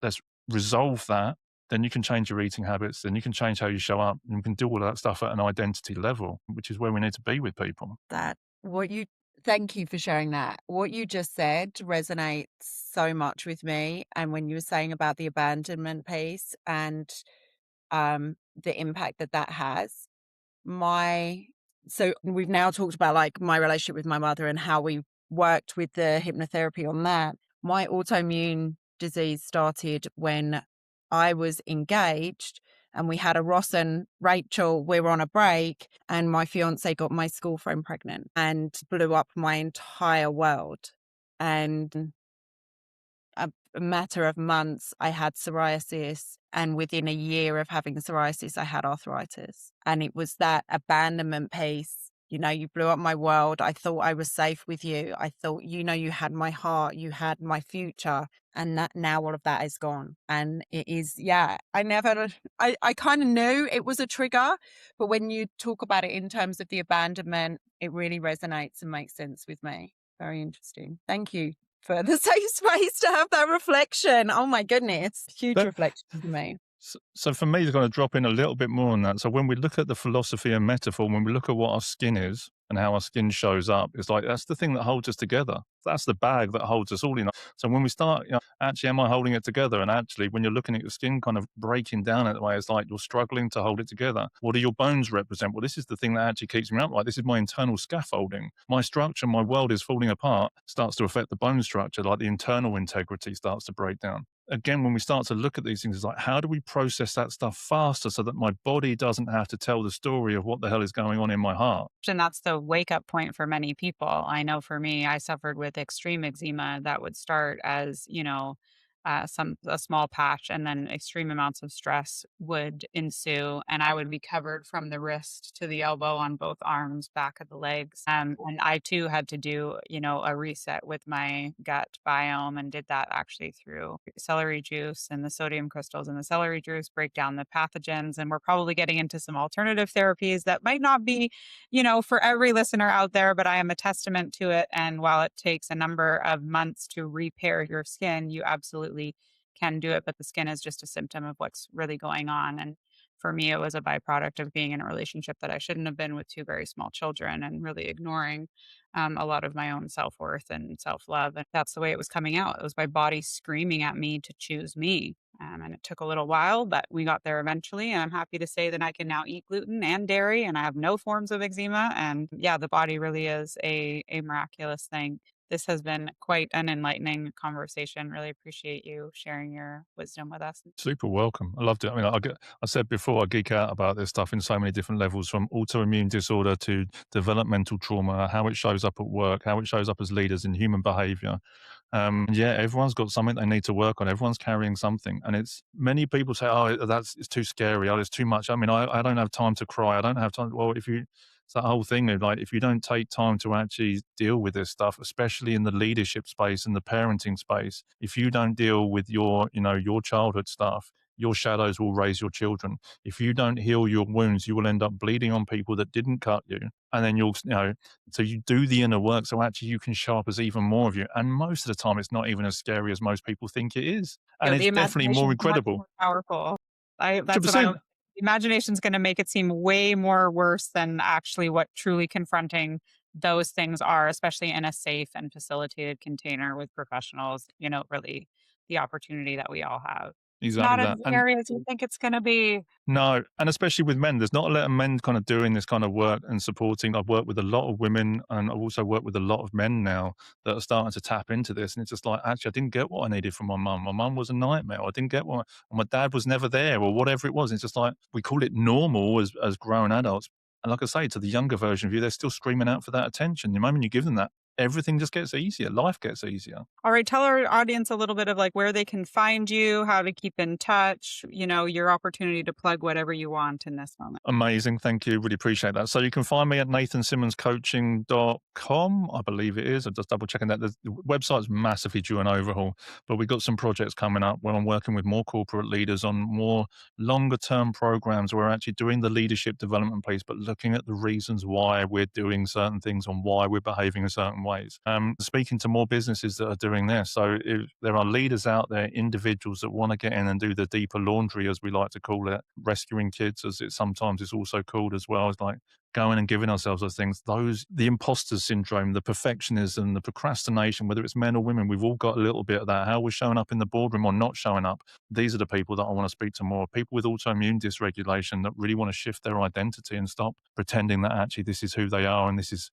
let's resolve that, then you can change your eating habits, then you can change how you show up, and you can do all of that stuff at an identity level, which is where we need to be with people. That what you Thank you for sharing that. What you just said resonates so much with me. And when you were saying about the abandonment piece and the impact that that has, my so we've now talked about like my relationship with my mother and how we worked with the hypnotherapy on that. My autoimmune disease started when I was engaged and we had a Ross and Rachel. We were on a break and my fiance got my school friend pregnant and blew up my entire world. And a matter of months, I had psoriasis. And within a year of having psoriasis, I had arthritis. And it was that abandonment piece. You blew up my world. I thought I was safe with you. I thought, you had my heart, you had my future. And that now all of that is gone. And it is, yeah, I kind of knew it was a trigger. But when you talk about it in terms of the abandonment, it really resonates and makes sense with me. Very interesting. Thank you for the safe space to have that reflection. Oh my goodness. Huge But reflection for me. so for me, it's going to drop in a little bit more on that. So when we look at the philosophy and metaphor, when we look at what our skin is and how our skin shows up, it's like that's the thing that holds us together. That's the bag that holds us all in. So when we start, actually, am I holding it together? And actually, when you're looking at your skin kind of breaking down that way, it's like you're struggling to hold it together. What do your bones represent? Well, this is the thing that actually keeps me upright. This is my internal scaffolding. My structure, my world is falling apart, starts to affect the bone structure, like the internal integrity starts to break down. Again, when we start to look at these things, it's like, how do we process that stuff faster so that my body doesn't have to tell the story of what the hell is going on in my heart? And that's the wake up point for many people. I know for me, I suffered with extreme eczema that would start as, a small patch, and then extreme amounts of stress would ensue, and I would be covered from the wrist to the elbow on both arms, back of the legs. And I too had to do, a reset with my gut biome, and did that actually through celery juice, and the sodium crystals in the celery juice break down the pathogens. And we're probably getting into some alternative therapies that might not be, for every listener out there, but I am a testament to it. And while it takes a number of months to repair your skin, you absolutely can do it. But the skin is just a symptom of what's really going on. And for me, it was a byproduct of being in a relationship that I shouldn't have been with two very small children, and really ignoring a lot of my own self worth and self love. And that's the way it was coming out. It was my body screaming at me to choose me. And it took a little while, but we got there eventually. And I'm happy to say that I can now eat gluten and dairy, and I have no forms of eczema. And yeah, the body really is a miraculous thing. This has been quite an enlightening conversation. Really appreciate you sharing your wisdom with us. Super welcome. I loved it. I mean, I said before, I geek out about this stuff in so many different levels, from autoimmune disorder to developmental trauma, how it shows up at work, how it shows up as leaders in human behavior. Yeah, everyone's got something they need to work on. Everyone's carrying something. And it's many people say, oh, it's too scary. Oh, it's too much. I mean, I don't have time to cry. I don't have time. Well, it's that whole thing of like, if you don't take time to actually deal with this stuff, especially in the leadership space and the parenting space, if you don't deal with your childhood stuff, your shadows will raise your children. If you don't heal your wounds, you will end up bleeding on people that didn't cut you. And then so you do the inner work so actually you can show up as even more of you. And most of the time, it's not even as scary as most people think it is. And The it's definitely imagination more is much incredible. more powerful. That's what I 100%. don't. Imagination is going to make it seem way more worse than actually what truly confronting those things are, especially in a safe and facilitated container with professionals. Really the opportunity that we all have. Not Exactly as that. And scary as you think it's going to be. no, and especially with men, there's not a lot of men kind of doing this kind of work and supporting. I've worked with a lot of women, and I've also worked with a lot of men now that are starting to tap into this. And it's just like, actually, I didn't get what I needed from my mum. My mum was a nightmare. I didn't get or my dad was never there, or whatever it was. It's just like, we call it normal as grown adults. And like I say, to the younger version of you, they're still screaming out for that attention. The moment you give them that, everything just gets easier. Life gets easier. All right, tell our audience a little bit of like where they can find you, how to keep in touch, your opportunity to plug whatever you want in this moment. Amazing. Thank you. Really appreciate that. So you can find me at nathansimmonscoaching.com. I believe it is. I'm just double checking that. The website's massively due an overhaul, but we've got some projects coming up where I'm working with more corporate leaders on more longer term programs where we're actually doing the leadership development piece, but looking at the reasons why we're doing certain things and why we're behaving a certain way. ways. Speaking to more businesses that are doing this. So if there are leaders out there, individuals that want to get in and do the deeper laundry, as we like to call it, rescuing kids, as it sometimes is also called as well, is like going and giving ourselves those things, the imposter syndrome, the perfectionism, the procrastination, whether it's men or women, we've all got a little bit of that. How we're showing up in the boardroom or not showing up. These are the people that I want to speak to more. People with autoimmune dysregulation that really want to shift their identity and stop pretending that actually this is who they are and this is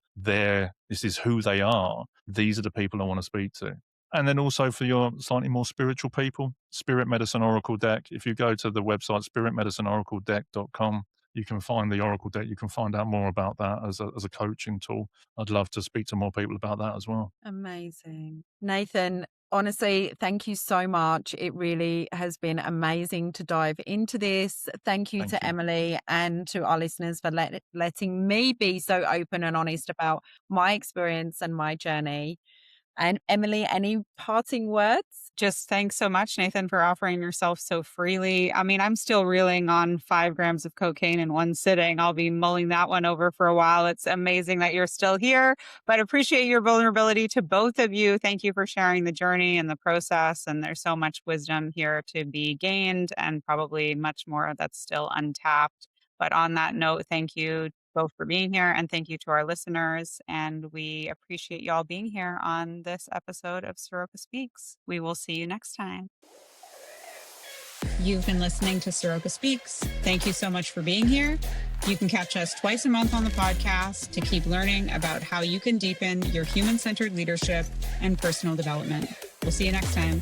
who they are. These are the people I want to speak to. And then also for your slightly more spiritual people, Spirit Medicine Oracle Deck. If you go to the website, spiritmedicineoracledeck.com, you can find the Oracle Deck. You can find out more about that as a coaching tool. I'd love to speak to more people about that as well. Amazing. Nathan, honestly, thank you so much. It really has been amazing to dive into this. Thank you to Emily and to our listeners for letting me be so open and honest about my experience and my journey. And Emily, any parting words? Just thanks so much, Nathan, for offering yourself so freely. I mean, I'm still reeling on 5 grams of cocaine in one sitting. I'll be mulling that one over for a while. It's amazing that you're still here, but appreciate your vulnerability to both of you. Thank you for sharing the journey and the process. And there's so much wisdom here to be gained and probably much more that's still untapped. But on that note, thank you both for being here, and thank you to our listeners. And we appreciate y'all being here on this episode of Soroka Speaks. We will see you next time. You've been listening to Soroka Speaks. Thank you so much for being here. You can catch us twice a month on the podcast to keep learning about how you can deepen your human-centered leadership and personal development. We'll see you next time.